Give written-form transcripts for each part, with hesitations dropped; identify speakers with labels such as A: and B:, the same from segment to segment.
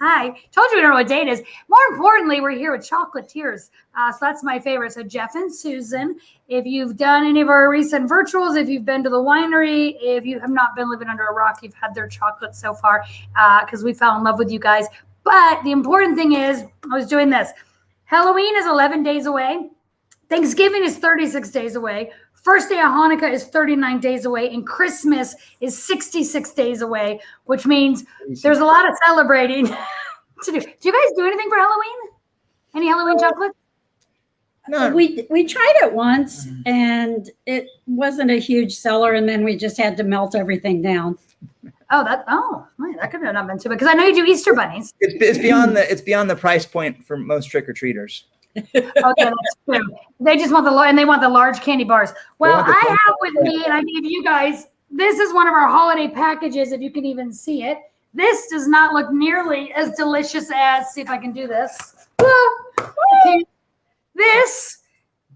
A: Hi. Told you we don't know what date is. More importantly, we're here with Chocolatiers. So that's my favorite. So Jeff and Susan, if you've done any of our recent virtuals, if you've been to the winery, if you have not been living under a rock, you've had their chocolate so far because we fell in love with you guys. But the important thing is, I was doing this. Halloween is 11 days away. Thanksgiving is 36 days away. First day of Hanukkah is 39 days away, and Christmas is 66 days away, which means there's a lot of celebrating to do. Do you guys do anything for Halloween? Any Halloween chocolate?
B: No, we tried it once, and it wasn't a huge seller, and then we just had to melt everything down.
A: That could have not been too bad because I know you do Easter bunnies.
C: It's beyond the price point for most trick-or-treaters.
A: Okay, that's true. They just want they want the large candy bars. Well, I have with me, and I gave you guys, this is one of our holiday packages, if you can even see it. This does not look nearly as delicious as, see if I can do this. This,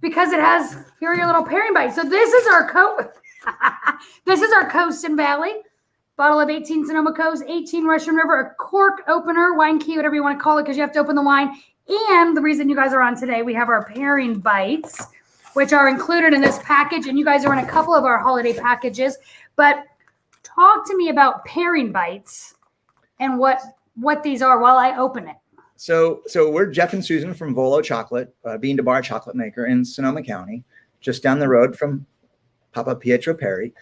A: because it has, here are your little pairing bites. So this is our Coast and Valley. Bottle of 18 Sonoma Coast, 18 Russian River, a cork opener, wine key, whatever you want to call it, because you have to open the wine. And the reason you guys are on today, we have our pairing bites, which are included in this package. And you guys are in a couple of our holiday packages. But talk to me about pairing bites and what these are while I open it.
C: So we're Jeff and Susan from Volo Chocolate, bean to bar chocolate maker in Sonoma County, just down the road from Papa Pietro Perry.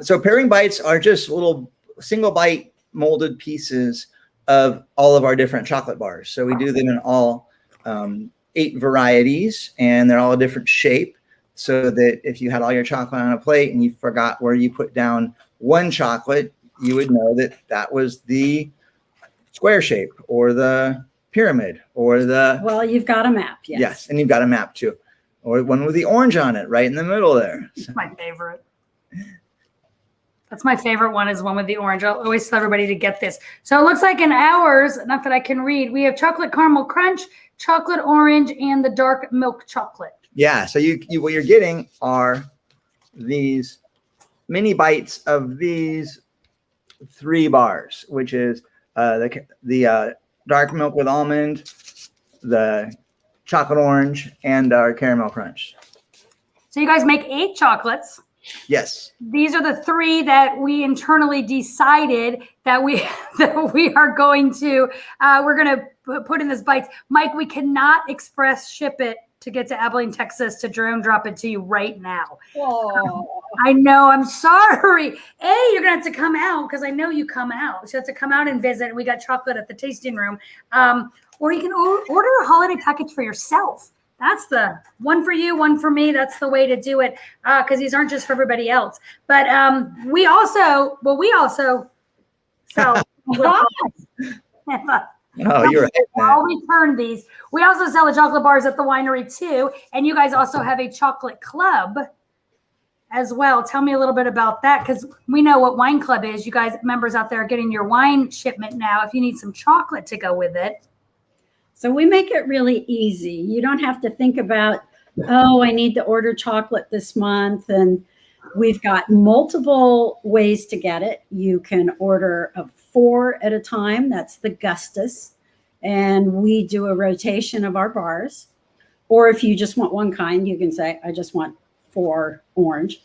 C: So pairing bites are just little single bite molded pieces of all of our different chocolate bars. So we do them in all 8 varieties, and they're all a different shape, so that if you had all your chocolate on a plate and you forgot where you put down one chocolate, you would know that that was the square shape or the pyramid or the...
B: Well, you've got a map, yes.
C: Yes, and you've got a map too. Or one with the orange on it right in the middle there.
A: It's my favorite. That's my favorite one, is one with the orange. I'll always tell everybody to get this. So it looks like in ours, not that I can read, we have chocolate caramel crunch, chocolate orange, and the dark milk chocolate.
C: Yeah, so you what you're getting are these mini bites of these 3 bars, which is the dark milk with almond, the chocolate orange, and our caramel crunch.
A: So you guys make 8 chocolates.
C: Yes.
A: These are the 3 that we internally decided that we are going to we're going to put in this bites. Mike, we cannot express ship it to get to Abilene, Texas, to drone drop it to you right now. I know. I'm sorry. You're going to have to come out because I know you come out. So you have to come out and visit. We got chocolate at the tasting room. Or you can order a holiday package for yourself. That's the one for you, one for me. That's the way to do it because these aren't just for everybody else. But we also sell.
C: Oh, you're right.
A: I'll return these. We also sell the chocolate bars at the winery too. And you guys also have a chocolate club as well. Tell me a little bit about that, because we know what wine club is. You guys, members out there, are getting your wine shipment now. If you need some chocolate to go with it.
B: So we make it really easy. You don't have to think about, I need to order chocolate this month. And we've got multiple ways to get it. You can order 4 at a time. That's the Gustus. And we do a rotation of our bars. Or if you just want one kind, you can say, I just want 4 orange.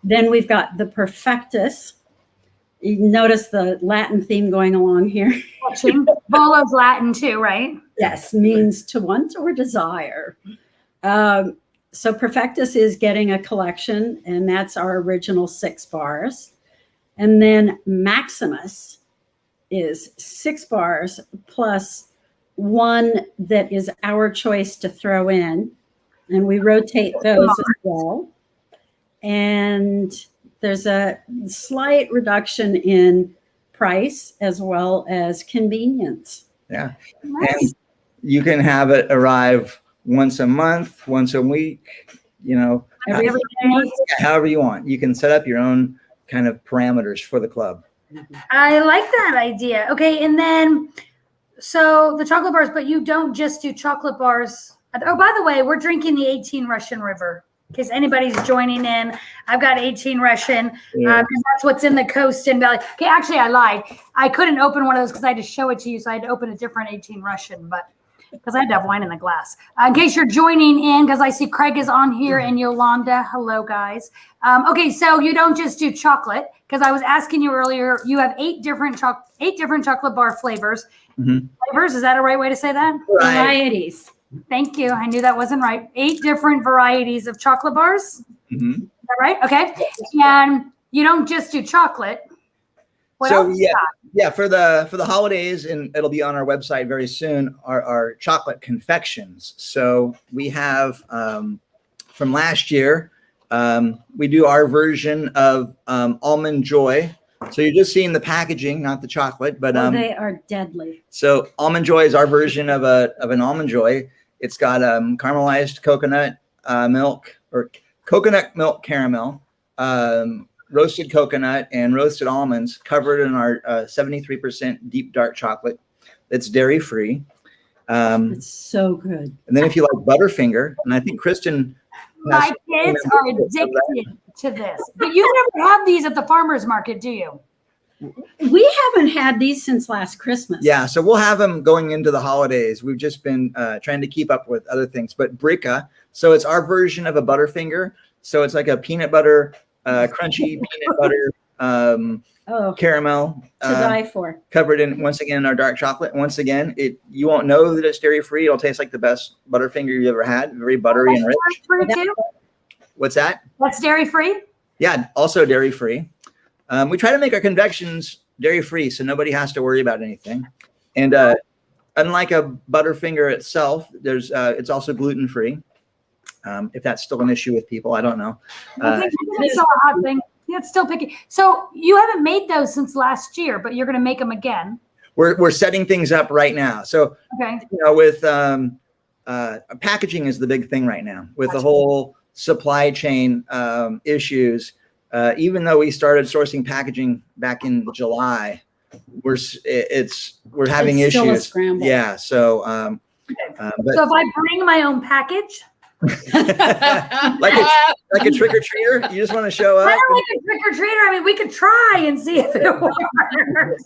B: Then we've got the Perfectus. You notice the Latin theme going along here.
A: Volo's Latin too, right?
B: Yes, means to want or desire. So Perfectus is getting a collection, and that's our original 6 bars. And then Maximus is 6 bars plus 1 that is our choice to throw in. And we rotate those as well. And there's a slight reduction in price as well as convenience.
C: Yeah. Nice. And you can have it arrive once a month, once a week,
A: every day.
C: However you want. You can set up your own kind of parameters for the club.
A: I like that idea. Okay. And then, so the chocolate bars, but you don't just do chocolate bars. Oh, by the way, we're drinking the 18 Russian River. in case anybody's joining in. I've got 18 Russian
C: Yeah.
A: because that's what's in the Coast and Valley. Okay, actually, I lied. I couldn't open one of those because I had to show it to you, so I had to open a different 18 Russian, but because I had to have wine in the glass. In case you're joining in, because I see Craig is on here and Yolanda. Hello, guys. Okay, so you don't just do chocolate, because I was asking you earlier. You have 8 different chocolate bar flavors.
C: Mhm.
A: Flavors, is that a right way to say that?
C: Right.
B: Varieties.
A: Thank you. I knew that wasn't right. 8 different varieties of chocolate bars.
C: Mhm.
A: Is that right? Okay. And you don't just do chocolate. What
C: So
A: else you got?
C: for the holidays, and it'll be on our website very soon, are chocolate confections. So we have from last year, we do our version of almond joy. So you're just seeing the packaging, not the chocolate, but
B: They are deadly.
C: so almond joy is our version of an almond joy. It's got caramelized coconut milk, or coconut milk caramel, roasted coconut, and roasted almonds, covered in our 73% deep dark chocolate. It's dairy free.
B: It's so good.
C: And then if you like Butterfinger, and I think Kristen,
A: My kids are addicted to this. But you never have these at the farmer's market, do you?
B: We haven't had these since last Christmas.
C: yeah, so we'll have them going into the holidays. We've just been trying to keep up with other things. But Brica, so it's our version of a Butterfinger. So it's like a peanut butter, crunchy peanut butter caramel,
B: to die for.
C: covered in, once again, our dark chocolate. Once again, you won't know that it's dairy free. It'll taste like the best Butterfinger you've ever had. Very buttery and rich.
A: Free too?
C: What's that?
A: That's dairy free?
C: Yeah, also dairy free. We try to make our confections dairy free, so nobody has to worry about anything. And unlike a Butterfinger itself, it's also gluten free. If that's still an issue with people, I don't know.
A: I think it's still a hot thing. Yeah, it's still picky. So you haven't made those since last year, but you're going to make them again.
C: We're setting things up right now. So
A: Okay.
C: with packaging is the big thing right now with the whole supply chain issues. Even though we started sourcing packaging back in July, we're having
B: It's still a
C: issues.
B: scramble.
C: Yeah. So, but
A: So if I bring my own package,
C: like a trick or treater, you just want to show
A: I
C: up.
A: don't like a trick or treater. I mean, we could try and see if it works.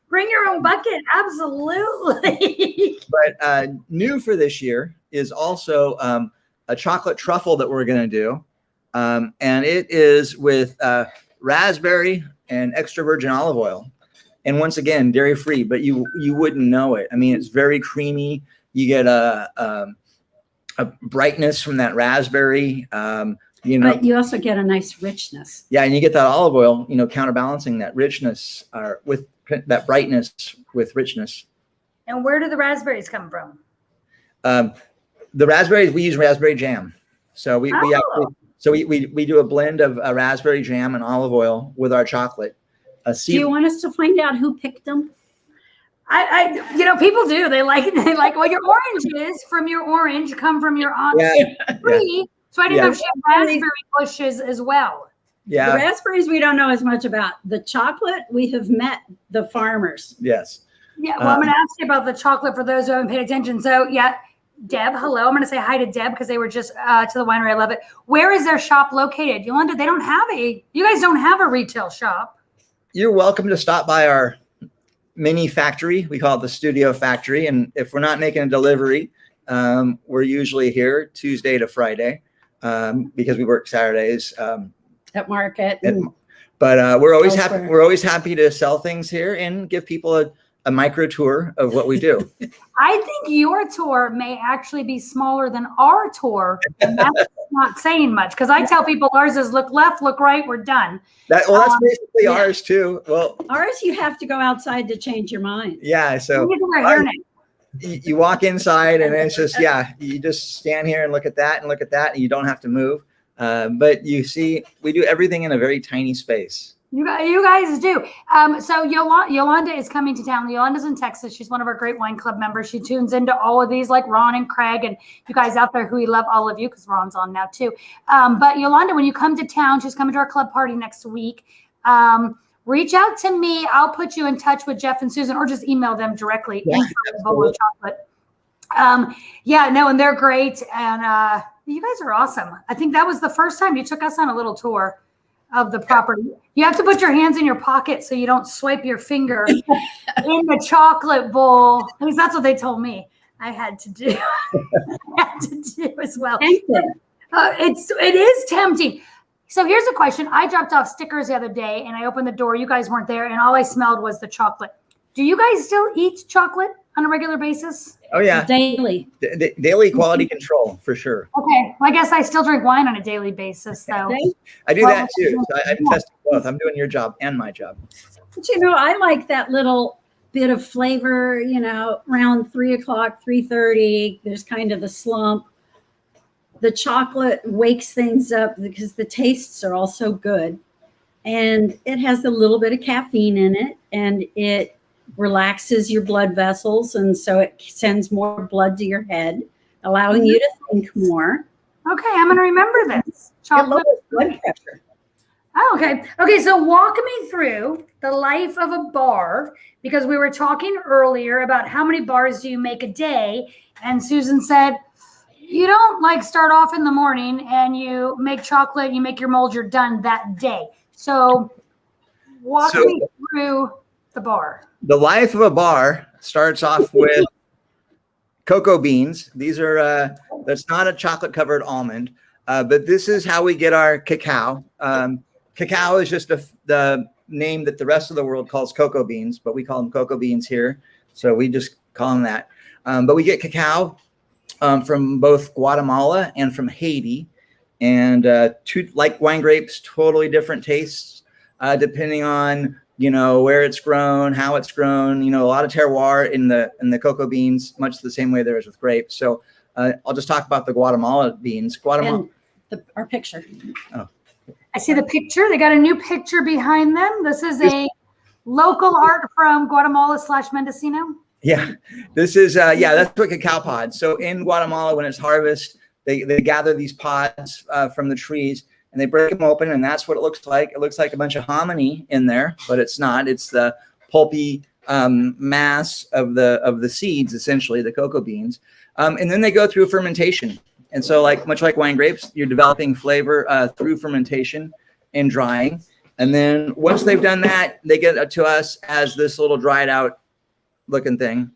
A: Bring your own bucket, absolutely.
C: But new for this year is also a chocolate truffle that we're going to do. And it is with raspberry and extra virgin olive oil. And once again, dairy free, but you wouldn't know it. I mean, it's very creamy. You get a brightness from that raspberry, But
B: you also get a nice richness.
C: Yeah, and you get that olive oil, counterbalancing that richness with that brightness with richness.
A: And where do the raspberries come from?
C: The raspberries, we use raspberry jam. So we do a blend of raspberry jam and olive oil with our chocolate.
B: Do you want us to find out who picked them?
A: People do. They like well, your oranges from your orange come from your aunt's tree. So I didn't know if she had raspberry bushes as well.
C: Yeah.
B: The raspberries we don't know as much about. The chocolate, we have met the farmers.
C: Yes.
A: Yeah. Well, I'm going to ask you about the chocolate for those who haven't paid attention. So yeah, Deb, hello. I'm going to say hi to Deb because they were just to the winery. I love it. Where is their shop located? Yolanda, you guys don't have a retail shop.
C: You're welcome to stop by our mini factory. We call it the Studio Factory. And if we're not making a delivery, we're usually here Tuesday to Friday because we work Saturdays.
B: At market.
C: But we're always
B: elsewhere.
C: happy. We're always happy to sell things here and give people a micro tour of what we do.
A: I think your tour may actually be smaller than our tour. And that's not saying much because I tell people ours is look left, look right, we're done.
C: That's basically ours too. Well,
B: ours, you have to go outside to change your mind.
C: Yeah. So
A: you can wear hairnet.
C: You walk inside and it's just, you just stand here and look at that and you don't have to move. But you see, we do everything in a very tiny space.
A: You guys do. So Yolanda is coming to town. Yolanda's in Texas. She's one of our great wine club members. She tunes into all of these, like Ron and Craig and you guys out there who we love all of you because Ron's on now too. But Yolanda, when you come to town, she's coming to our club party next week. Reach out to me. I'll put you in touch with Jeff and Susan or just email them directly.
C: Yeah,
A: Volo Chocolate. And they're great. And You guys are awesome. I think that was the first time you took us on a little tour of the property. You have to put your hands in your pocket so you don't swipe your finger in the chocolate bowl. At least that's what they told me I had to do. I had to do as well. It is tempting. So here's a question. I dropped off stickers the other day and I opened the door. You guys weren't there and all I smelled was the chocolate. Do you guys still eat chocolate on a regular basis?
C: Oh yeah.
B: Daily.
C: Daily quality control for sure.
A: Okay. Well, I guess I still drink wine on a daily basis though.
C: I do that too. So I'm testing both. I'm doing your job and my job.
B: But I like that little bit of flavor, around 3 o'clock, 3:30. There's kind of a slump. The chocolate wakes things up because the tastes are all so good. And it has a little bit of caffeine in it, and it relaxes your blood vessels. And so it sends more blood to your head, allowing you to think more.
A: Okay, I'm going to remember this. Chocolate
B: blood pressure.
A: Oh, okay. Okay, so walk me through the life of a bar, because we were talking earlier about how many bars do you make a day, and Susan said you don't start off in the morning and you make chocolate, you make your mold, you're done that day. So walk me through the bar.
C: The life of a bar starts off with cocoa beans. These are that's not a chocolate covered almond, but this is how we get our cacao. Cacao is just the name that the rest of the world calls cocoa beans, but we call them cocoa beans here. So we just call them that. But we get cacao from both Guatemala and from Haiti. And like wine grapes, totally different tastes depending on, where it's grown, how it's grown, a lot of terroir in the cocoa beans, much the same way there is with grapes. So I'll just talk about the Guatemala beans.
B: And our picture.
C: Oh.
A: I see the picture. They got a new picture behind them. This is a local art from Guatemala / Mendocino.
C: Yeah, this is, that's what cacao pods. So in Guatemala, when it's harvest, they gather these pods from the trees and they break them open, and that's what it looks like. It looks like a bunch of hominy in there, but it's not. It's the pulpy mass of the seeds, essentially, the cocoa beans. And then they go through fermentation. And so much like wine grapes, you're developing flavor through fermentation and drying. And then once they've done that, they get it to us as this little dried out looking thing.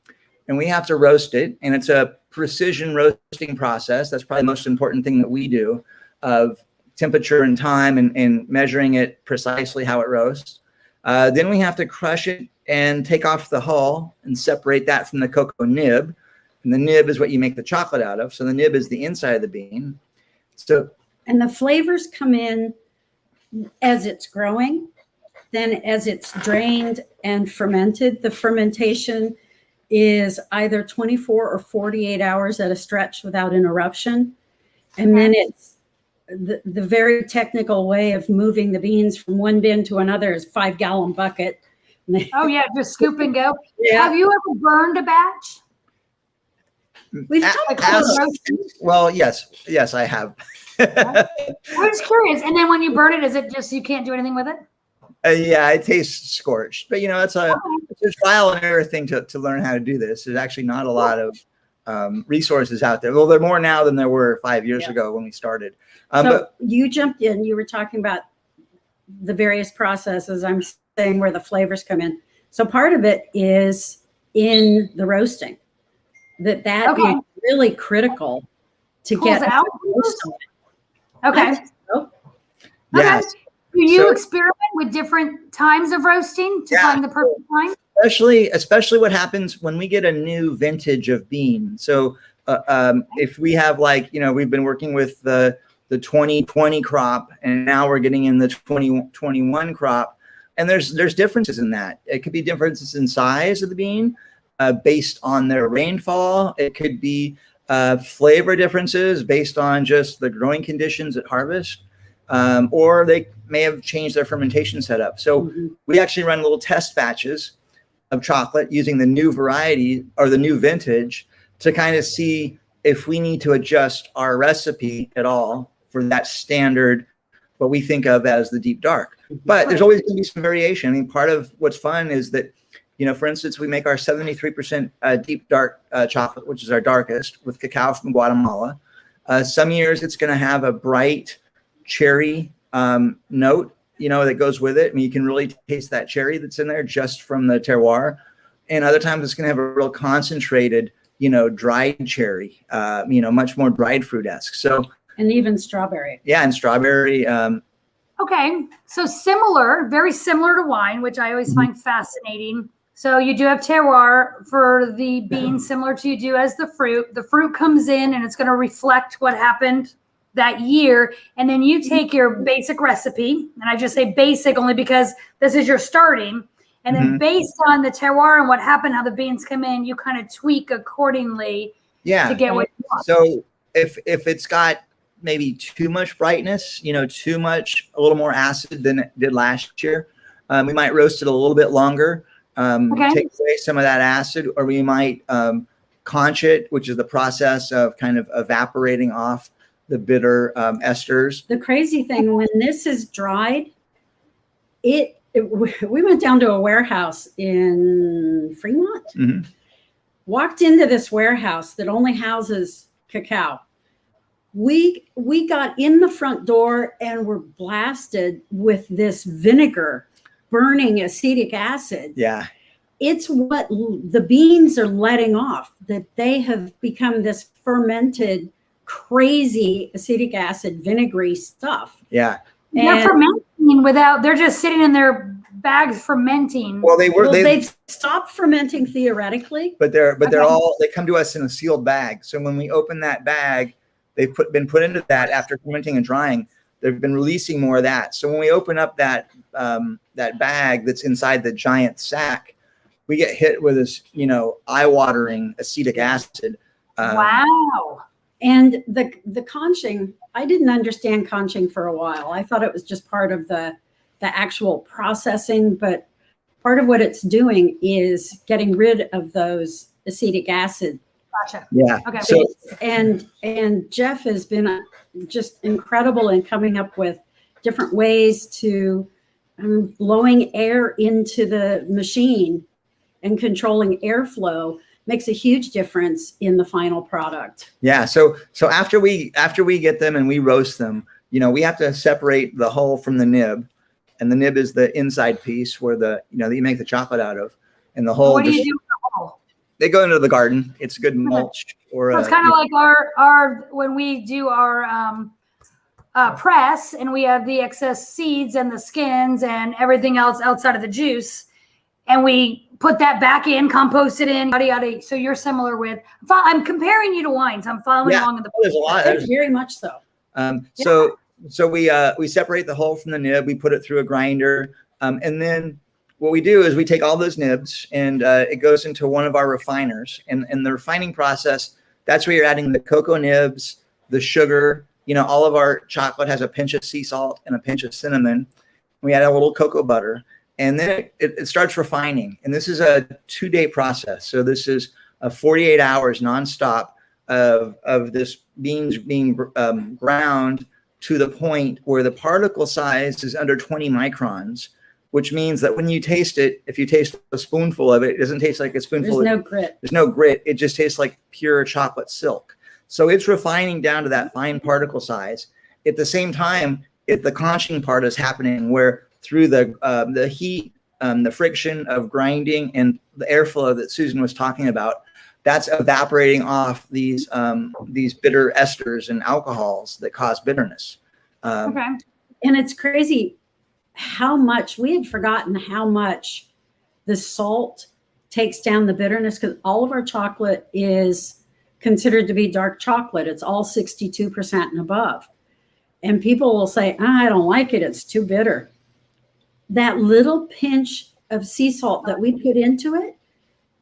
C: And we have to roast it. And it's a precision roasting process. That's probably the most important thing that we do, of temperature and time and measuring it precisely how it roasts. Then we have to crush it and take off the hull and separate that from the cocoa nib. And the nib is what you make the chocolate out of. So the nib is the inside of the bean.
B: And the flavors come in as it's growing. Then as it's drained and fermented, the fermentation is either 24 or 48 hours at a stretch without interruption. And then it's the very technical way of moving the beans from one bin to another is 5-gallon bucket.
A: Oh yeah, just scoop and go.
B: Yeah.
A: Have you ever burned a batch?
B: We've
C: Well, yes, I have.
A: I was curious. And then when you burn it, is it just you can't do anything with it?
C: Yeah, it tastes scorched, but it's a trial and error thing to learn how to do this. There's actually not a lot of resources out there. Well, there are more now than there were 5 years ago when we started.
B: But you jumped in. You were talking about the various processes. I'm saying where the flavors come in. So part of it is in the roasting. That is really critical to get
A: out. Okay.
C: Yes.
A: Okay. Do you experiment with different times of roasting to find the perfect time?
C: Especially what happens when we get a new vintage of bean. So if we have we've been working with the 2020 crop, and now we're getting in the 2021 crop, and there's differences in that. It could be differences in size of the bean based on their rainfall. It could be flavor differences based on just the growing conditions at harvest. Or they may have changed their fermentation setup. So we actually run little test batches of chocolate using the new variety or the new vintage to kind of see if we need to adjust our recipe at all for that standard, what we think of as the deep dark. But there's always going to be some variation. I mean, part of what's fun is that, for instance, we make our 73% deep dark chocolate, which is our darkest, with cacao from Guatemala. Some years it's going to have a bright cherry note, that goes with it. I mean, you can really taste that cherry that's in there just from the terroir. And other times it's going to have a real concentrated, dried cherry, much more dried fruit-esque. So,
B: and even strawberry.
C: Yeah, and strawberry.
A: Okay, so very similar to wine, which I always find fascinating. So you do have terroir for the beans, similar to you do as the fruit. The fruit comes in and it's going to reflect what happened that year. And then you take your basic recipe, and I just say basic only because this is your starting. And then based on the terroir and what happened, how the beans come in, you kind of tweak accordingly to get what you want.
C: So if it's got maybe too much brightness, a little more acid than it did last year, we might roast it a little bit longer, take away some of that acid, or we might conch it, which is the process of kind of evaporating off the bitter esters.
B: The crazy thing, when this is dried, we went down to a warehouse in Fremont, walked into this warehouse that only houses cacao. We got in the front door and were blasted with this vinegar burning acetic acid.
C: Yeah.
B: It's what the beans are letting off, that they have become this fermented, crazy acetic acid, vinegary stuff.
C: Yeah.
A: They're fermenting they're just sitting in their bags fermenting.
C: Well,
B: they've stopped fermenting theoretically.
C: But they're they come to us in a sealed bag. So when we open that bag, they've been put into that after fermenting and drying. They've been releasing more of that. So when we open up that bag that's inside the giant sack, we get hit with this, eye-watering acetic acid.
A: Wow.
B: And the conching, I didn't understand conching for a while. I thought it was just part of the actual processing, but part of what it's doing is getting rid of those acetic acid.
A: Gotcha.
C: Yeah.
A: Okay.
C: So,
B: and Jeff has been just incredible in coming up with different ways to blowing air into the machine and controlling airflow makes a huge difference in the final product.
C: Yeah. So after we get them and we roast them, we have to separate the hull from the nib, and the nib is the inside piece where that you make the chocolate out of, and the hull.
A: What do you do with the hull?
C: They go into the garden. It's good mulch. Or
A: so it's kind of like our when we do our press, and we have the excess seeds and the skins and everything else outside of the juice, and we put that back in, compost it in, yada yada. So you're similar with. I'm comparing you to wines. I'm following along in the.
C: There's a lot.
B: Very much so.
C: So we separate the hull from the nib. We put it through a grinder, and then what we do is we take all those nibs and it goes into one of our refiners. And the refining process, that's where you're adding the cocoa nibs, the sugar. All of our chocolate has a pinch of sea salt and a pinch of cinnamon. We add a little cocoa butter. And then it starts refining. And this is a 2-day process. So this is 48 hours nonstop of this beans being ground to the point where the particle size is under 20 microns, which means that when you taste it, if you taste a spoonful of it, it doesn't taste like a spoonful.
B: There's no grit.
C: There's no grit. It just tastes like pure chocolate silk. So it's refining down to that fine particle size. At the same time, the conching part is happening where through the heat, the friction of grinding and the airflow that Susan was talking about, that's evaporating off these bitter esters and alcohols that cause bitterness.
B: And it's crazy how much we had forgotten how much the salt takes down the bitterness, because all of our chocolate is considered to be dark chocolate. It's all 62% and above. And people will say, I don't like it. It's too bitter. That little pinch of sea salt that we put into it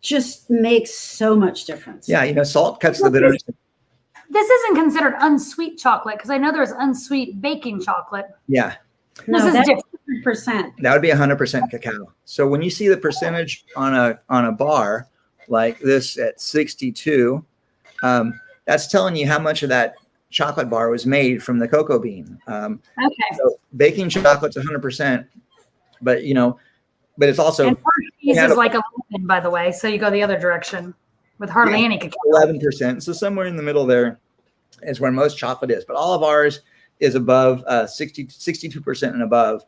B: just makes so much difference.
C: Yeah, salt cuts the bitterness.
A: This isn't considered unsweet chocolate, because I know there's unsweet baking chocolate.
C: Yeah.
B: No,
A: this is
B: that's
A: different.
B: 100%.
C: That would be 100% cacao. So when you see the percentage on a bar like this at 62, that's telling you how much of that chocolate bar was made from the cocoa bean. So baking chocolate's 100%, but but it's also
A: and cheese is like 11, by the way. So you go the other direction with hardly any cacao.
C: 11%. So somewhere in the middle there. is where most chocolate is, but all of ours is above 62% and above.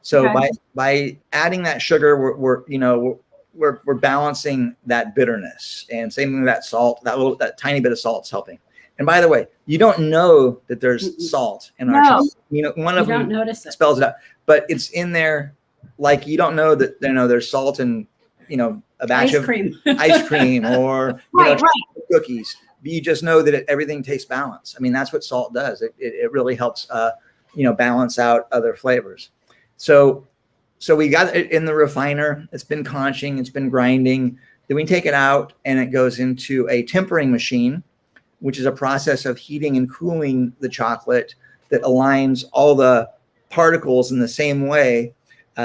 C: So by adding that sugar, we're balancing that bitterness, and same thing with that salt. That tiny bit of salt's helping. And by the way, you don't know that there's salt in our chocolate. One of them spells it out, but it's in there. Like you don't know that there's salt in a batch of ice cream or cookies. You just know that everything tastes balanced. I mean, that's what salt does. It really helps balance out other flavors. So we got it in the refiner. It's been conching. It's been grinding. Then we take it out and it goes into a tempering machine, which is a process of heating and cooling the chocolate that aligns all the particles in the same way,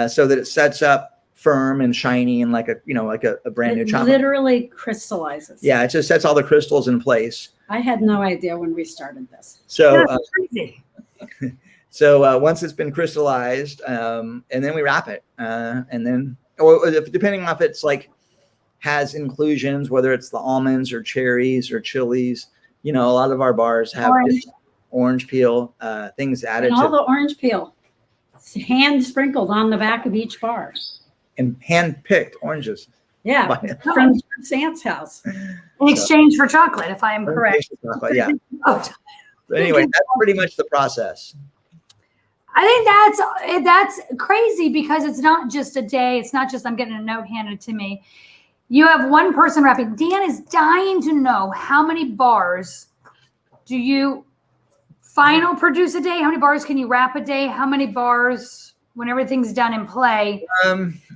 C: so that it sets up firm and shiny and like a brand new chocolate.
B: Literally crystallizes.
C: Yeah, it just sets all the crystals in place.
B: I had no idea when we started this.
C: So crazy. So once it's been crystallized, and then we wrap it, and then depending on if it's has inclusions, whether it's the almonds or cherries or chilies, a lot of our bars have orange peel, things added.
B: And all the orange peel, hand sprinkled on the back of each bar.
C: And hand-picked oranges.
B: Yeah, from Sam's house.
A: In exchange for chocolate, if I am correct.
C: Chocolate, yeah. So anyway, that's pretty much the process.
A: I think that's crazy because it's not just a day. It's not just I'm getting a note handed to me. You have one person wrapping. Dan is dying to know how many bars do you final produce a day? How many bars can you wrap a day? How many bars when everything's done in play?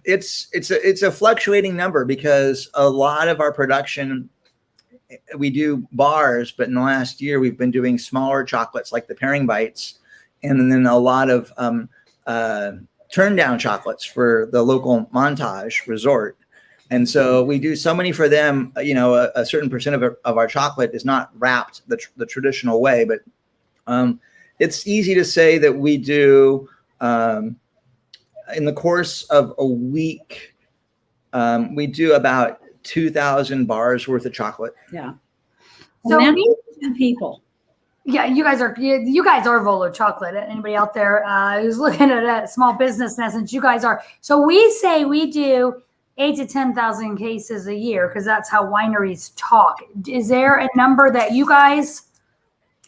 C: It's a fluctuating number because a lot of our production, we do bars, but in the last year we've been doing smaller chocolates like the pairing bites, and then a lot of turn down chocolates for the local Montage resort. And so we do so many for them. A certain percent of our chocolate is not wrapped the traditional way, but it's easy to say that we do. In the course of a week, we do about 2,000 bars worth of chocolate.
B: Yeah. So people.
A: Yeah, you guys are Volo chocolate. Anybody out there who's looking at a small business, in essence, you guys are. So we say we do 8,000 to 10,000 cases a year because that's how wineries talk. Is there a number that you guys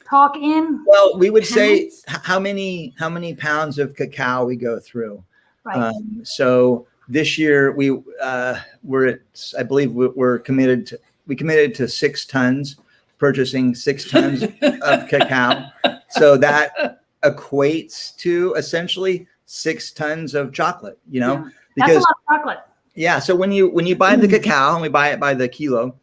A: talk in?
C: Well, we would say how many pounds of cacao we go through.
A: Right.
C: So this year we're committed to 6 tons, purchasing 6 tons of cacao. So that equates to essentially 6 tons of chocolate, because
A: that's a lot of chocolate.
C: Yeah. So when you buy the cacao, and we buy it by the kilo,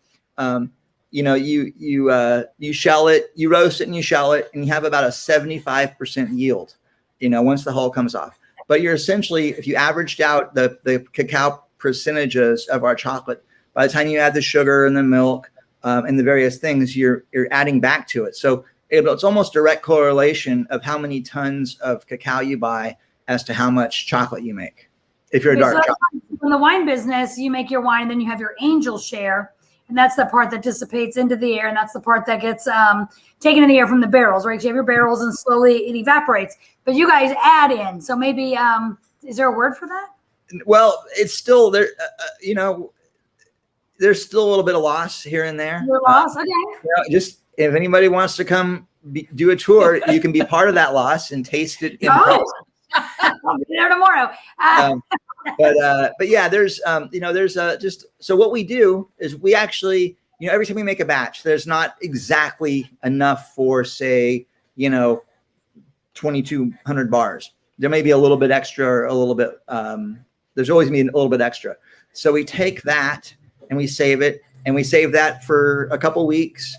C: you shell it, you roast it and you shell it, and you have about a 75% yield, once the hull comes off. But you're essentially, if you averaged out the cacao percentages of our chocolate, by the time you add the sugar and the milk and the various things, you're adding back to it. So it's almost direct correlation of how many tons of cacao you buy as to how much chocolate you make. If you're a dark chocolate.
A: In the wine business, you make your wine, and then you have your angel share. And that's the part that dissipates into the air. And that's the part that gets taken in the air from the barrels, right? So you have your barrels and slowly it evaporates. But you guys add in. So maybe, is there a word for that?
C: Well, it's still there. There's still a little bit of loss here and there.
A: Loss, okay.
C: Just if anybody wants to come do a tour, you can be part of that loss and taste it in
A: person. I'll be there tomorrow.
C: But yeah, there's just so what we do is we actually, every time we make a batch, there's not exactly enough for, say, 2,200 bars. There may be a little bit extra, or a little bit. There's always be a little bit extra. So we take that and we save it, and we save that for a couple weeks,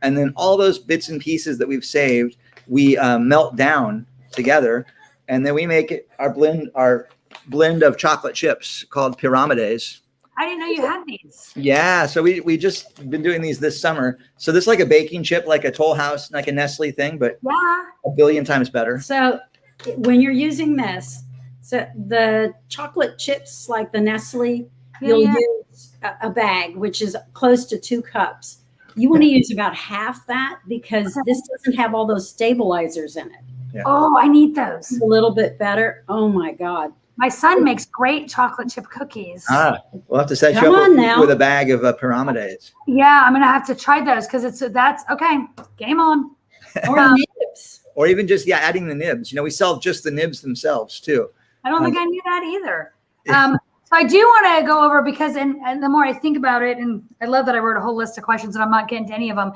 C: and then all those bits and pieces that we've saved, we melt down together, and then we make it our blend of chocolate chips called pyramides.
A: I didn't know you had these.
C: Yeah, so we just been doing these this summer. So this is like a baking chip, like a Toll House, like a Nestle thing, but a billion times better.
B: So when you're using this, so the chocolate chips like the Nestle, you'll use a bag, which is close to 2 cups. You want to use about half that because this doesn't have all those stabilizers in it.
C: Yeah.
A: Oh, I need those.
B: A little bit better. Oh my God.
A: My son makes great chocolate chip cookies.
C: We'll have to set you
B: Come on
C: up
B: now.
C: with a bag of pyramides.
A: Yeah, I'm gonna have to try those because that's okay. Game on.
B: Or nibs.
C: Or even just, adding the nibs. We sell just the nibs themselves too.
A: I don't think I knew that either. So I do want to go over because, and the more I think about it, and I love that I wrote a whole list of questions and I'm not getting to any of them.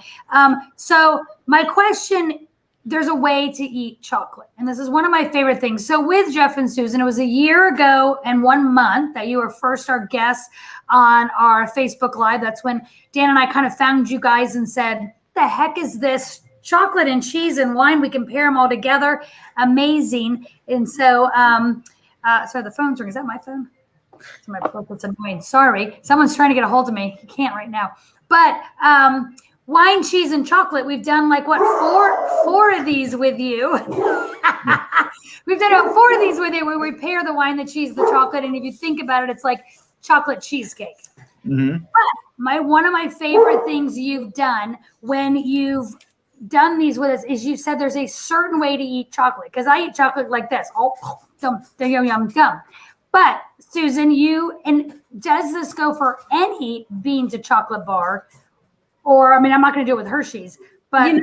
A: So my question, there's a way to eat chocolate. And this is one of my favorite things. So with Jeff and Susan, it was a year ago and 1 month that you were first our guests on our Facebook Live. That's when Dan and I kind of found you guys and said, the heck is this? Chocolate and cheese and wine, we can pair them all together. Amazing. And so, sorry, the phone's ringing. Is that my phone? It's my phone. That's annoying. Sorry. Someone's trying to get a hold of me. He can't right now. But wine, cheese, and chocolate, we've done like what, four of these with you. We've done 4 of these with you where we pair the wine, the cheese, the chocolate. And if you think about it, it's like chocolate cheesecake.
C: Mm-hmm.
A: But one of my favorite things you've done when you've done these with us is you said there's a certain way to eat chocolate, because I eat chocolate like this. Oh, yum. But Susan, does this go for any bean to chocolate bar? Or, I'm not going to do it with Hershey's, but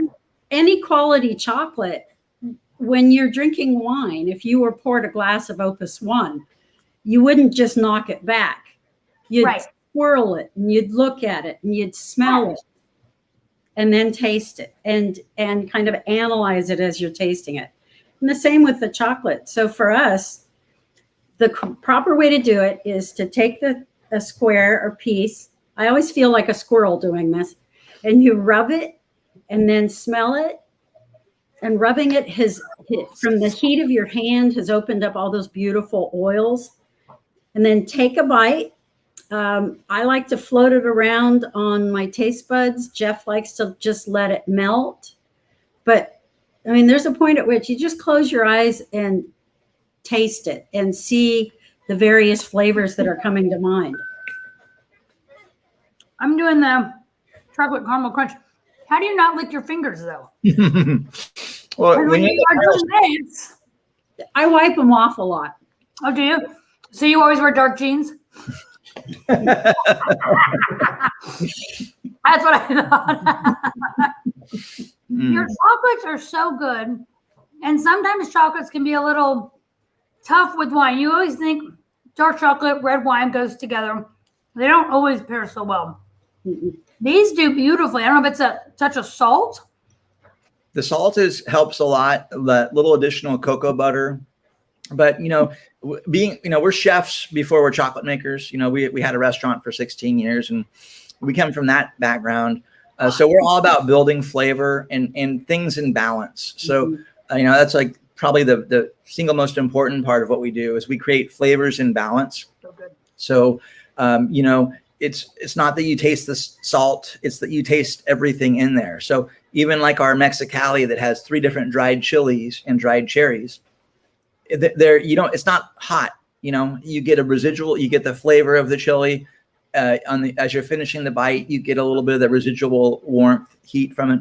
B: any quality chocolate, when you're drinking wine, if you were poured a glass of Opus 1, you wouldn't just knock it back. You'd swirl it and you'd look at it and you'd smell it and then taste it and kind of analyze it as you're tasting it. And the same with the chocolate. So for us, the proper way to do it is to take a square or piece. I always feel like a squirrel doing this. And you rub it and then smell it. And rubbing it from the heat of your hand has opened up all those beautiful oils. And then take a bite. I like to float it around on my taste buds. Jeff likes to just let it melt. But there's a point at which you just close your eyes and taste it and see the various flavors that are coming to mind.
A: I'm doing the chocolate caramel crunch. How do you not lick your fingers though?
C: Well,
A: when you are doing this,
B: I wipe them off a lot.
A: Oh, do you? So you always wear dark jeans? That's what I thought. Your chocolates are so good. And sometimes chocolates can be a little tough with wine. You always think dark chocolate, red wine goes together. They don't always pair so well. Mm-mm. These do beautifully. I don't know if it's a touch of salt.
C: The salt helps a lot. The little additional cocoa butter. But, we're chefs before we're chocolate makers. We had a restaurant for 16 years and we come from that background. So we're all about building flavor and things in balance. So, that's like probably the single most important part of what we do is we create flavors in balance.
A: So good.
C: So, it's not that you taste the salt, it's that you taste everything in there. So even like our Mexicali that has 3 different dried chilies and dried cherries, it's not hot. You get a residual, you get the flavor of the chili as you're finishing the bite, you get a little bit of the residual warmth, heat from it.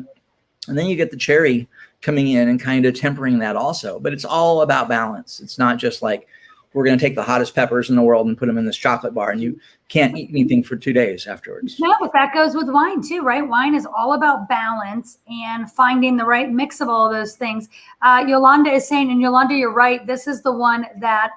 C: And then you get the cherry coming in and kind of tempering that also. But it's all about balance. It's not just like, we're going to take the hottest peppers in the world and put them in this chocolate bar and you can't eat anything for 2 days afterwards.
A: No, but that goes with wine too, right? Wine is all about balance and finding the right mix of all of those things. Yolanda is saying, and Yolanda, you're right. This is the one that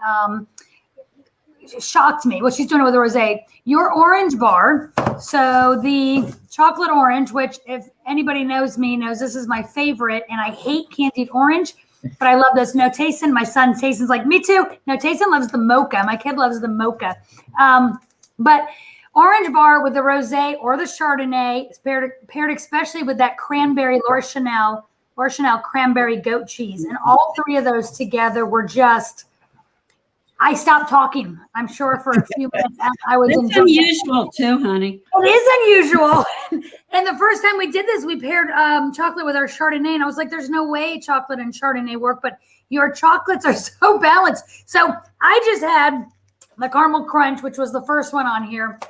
A: shocked me. What she's doing with the rosé. Your orange bar. So the chocolate orange, which if anybody knows me, knows this is my favorite, and I hate candied orange. But I love this. No, Tayson, my son, Tayson's like, me too. No, Tayson loves the mocha. My kid loves the mocha. But orange bar with the rosé or the Chardonnay is paired especially with that cranberry Chanel cranberry goat cheese. And all 3 of those together were just, I stopped talking, I'm sure, for a few minutes. I was
B: It's unusual too, honey.
A: It is unusual. And the first time we did this, we paired chocolate with our Chardonnay. And I was like, there's no way chocolate and Chardonnay work, but your chocolates are so balanced. So I just had the caramel crunch, which was the first one on here,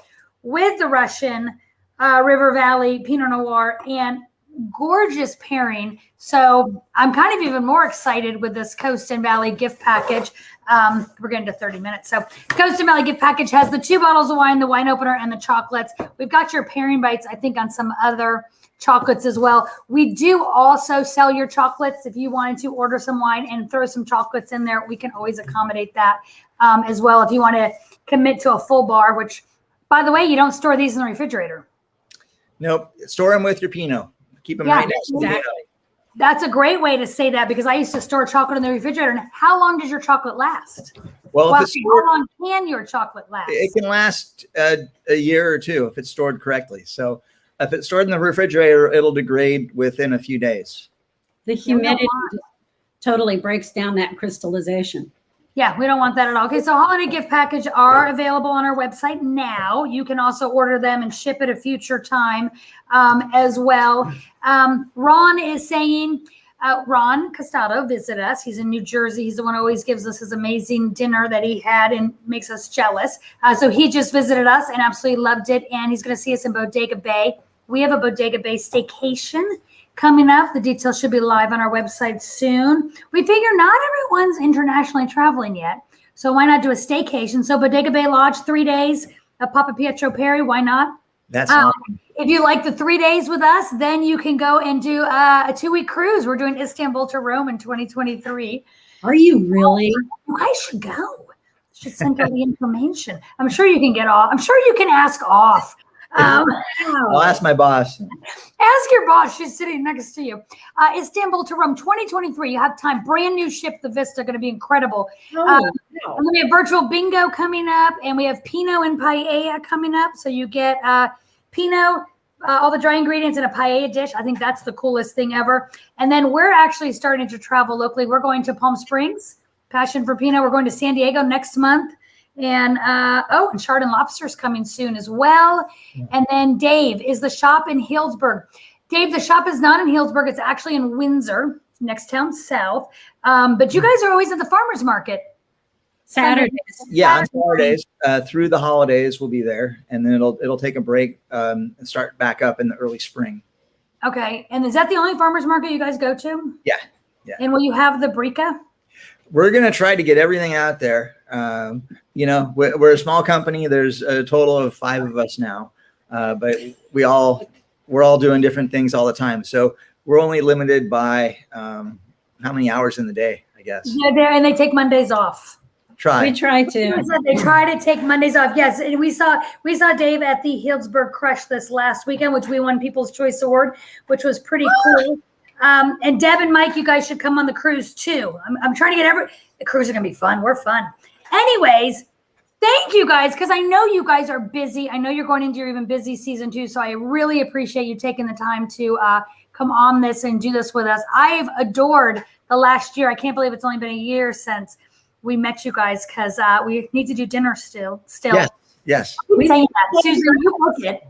A: with the Russian River Valley Pinot Noir, and gorgeous pairing. So I'm kind of even more excited with this Coast and Valley gift package. We're getting to 30 minutes. So Coast and Valley gift package has the 2 bottles of wine, the wine opener, and the chocolates. We've got your pairing bites, I think, on some other chocolates as well. We do also sell your chocolates. If you wanted to order some wine and throw some chocolates in there, we can always accommodate that as well. If you want to commit to a full bar, which, by the way, you don't store these in the refrigerator.
C: Nope. Store them with your Pinot. Keep them right next to the Pinot.
A: That's a great way to say that, because I used to store chocolate in the refrigerator. And how long does your chocolate last?
C: Well,
A: how long can your chocolate last?
C: It can last a year or 2 if it's stored correctly. So if it's stored in the refrigerator, it'll degrade within a few days.
B: The humidity totally breaks down that crystallization.
A: Yeah, we don't want that at all. Okay, so holiday gift package are available on our website now. You can also order them and ship at a future time as well. Ron is saying, Ron Costado visited us. He's in New Jersey. He's the one who always gives us his amazing dinner that he had and makes us jealous. So he just visited us and absolutely loved it. And he's going to see us in Bodega Bay. We have a Bodega Bay staycation coming up. The details should be live on our website soon. We figure not everyone's internationally traveling yet, so why not do a staycation? So Bodega Bay Lodge, 3 days of Papa Pietro Perry. Why not?
C: That's awesome.
A: If you like the 3 days with us, then you can go and do a 2-week cruise. We're doing Istanbul to Rome in 2023.
B: Are you really?
A: I should go. Should send you the information. I'm sure you can get off. I'm sure you can ask off.
C: I'll ask my boss.
A: Ask your boss. She's sitting next to you. Istanbul to Rome 2023. You have time. Brand new ship, the Vista, going to be incredible. And then we have virtual bingo coming up, and we have Pinot and paella coming up. So you get Pinot, all the dry ingredients in a paella dish. I think that's the coolest thing ever. And then we're actually starting to travel locally. We're going to Palm Springs, Passion for Pinot. We're going to San Diego next month. And and Chardon Lobster's coming soon as well. Yeah. And then Dave, is the shop in Healdsburg? Dave, the shop is not in Healdsburg. It's actually in Windsor, next town south. But you guys are always at the farmer's market.
B: Saturdays.
C: Yeah, on Saturdays. Through the holidays, we'll be there. And then it'll take a break and start back up in the early spring.
A: Okay. And is that the only farmer's market you guys go to?
C: Yeah. Yeah.
A: And will you have the Brica?
C: We're going to try to get everything out there. We're a small company. There's a total of 5 of us now, but we're all doing different things all the time. So we're only limited by how many hours in the day, I guess.
A: Yeah, and they take Mondays off.
B: We try to.
A: They try to take Mondays off. Yes, and we saw Dave at the Healdsburg Crush this last weekend, which we won People's Choice Award, which was pretty cool. And Deb and Mike, you guys should come on the cruise too. I'm trying to get the cruise is gonna be fun. We're fun. Anyways, thank you guys, because I know you guys are busy. I know you're going into your even busy season too. So I really appreciate you taking the time to come on this and do this with us. I've adored the last year. I can't believe it's only been a year since we met you guys, because we need to do dinner still.
C: Yes.
A: We saying that. Susan, you book it.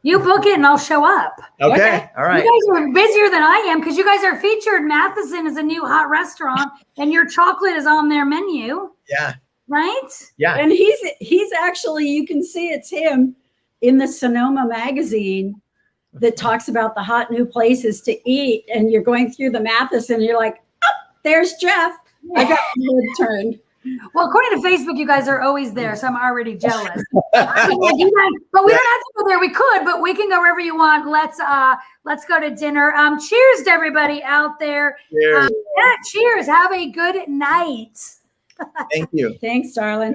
A: You book it and I'll show up.
C: Okay. All right.
A: You guys are busier than I am, because you guys are featured. Matheson is a new hot restaurant and your chocolate is on their menu.
C: Yeah.
A: Right?
C: Yeah.
B: And he's actually, you can see it's him in the Sonoma magazine that talks about the hot new places to eat. And you're going through the Matheson and you're like, oh, there's Jeff. I got my head turned.
A: Well, according to Facebook, you guys are always there, so I'm already jealous. But we don't have to go there. We could, but we can go wherever you want. Let's go to dinner. Cheers to everybody out there.
C: Cheers.
A: Cheers. Have a good night.
C: Thank you.
B: Thanks, darling.